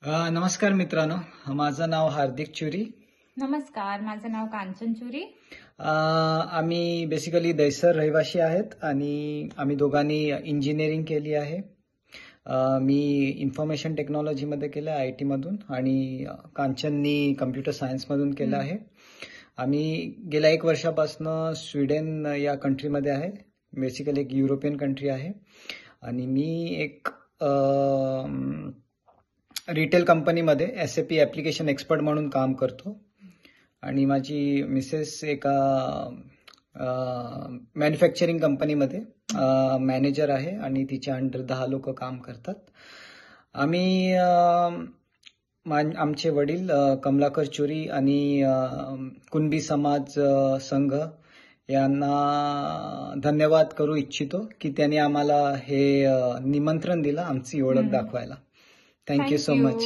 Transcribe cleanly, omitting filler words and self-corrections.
नमस्कार मित्रांनो, माझं नाव हार्दिक चुरी. नमस्कार, माझं नाव कांचन चुरी. आम्ही बेसिकली दैसर रहिवासी आहेत आणि आम्ही दोघांनी इंजिनिअरिंग केली आहे. मी इन्फॉर्मेशन टेक्नॉलॉजीमध्ये केलं आहे IT मधून आणि कांचननी कम्प्युटर सायन्समधून केलं आहे. आम्ही गेल्या 1 वर्षापासून स्वीडन या कंट्रीमध्ये आहे. बेसिकली एक युरोपियन कंट्री आहे आणि मी एक रिटेल कंपनीमध्ये SAP ॲप्लिकेशन एक्सपर्ट म्हणून काम करतो आणि माझी मिसेस एका मॅन्युफॅक्चरिंग कंपनीमध्ये मॅनेजर आहे आणि तिच्या अंडर 10 लोक काम करतात. आम्ही आमचे वडील कमलाकर चुरी आणि कुणबी समाज संघ यांना धन्यवाद करू इच्छितो की त्यांनी आम्हाला हे निमंत्रण दिलं आमची ओळख दाखवायला. Thank you so much.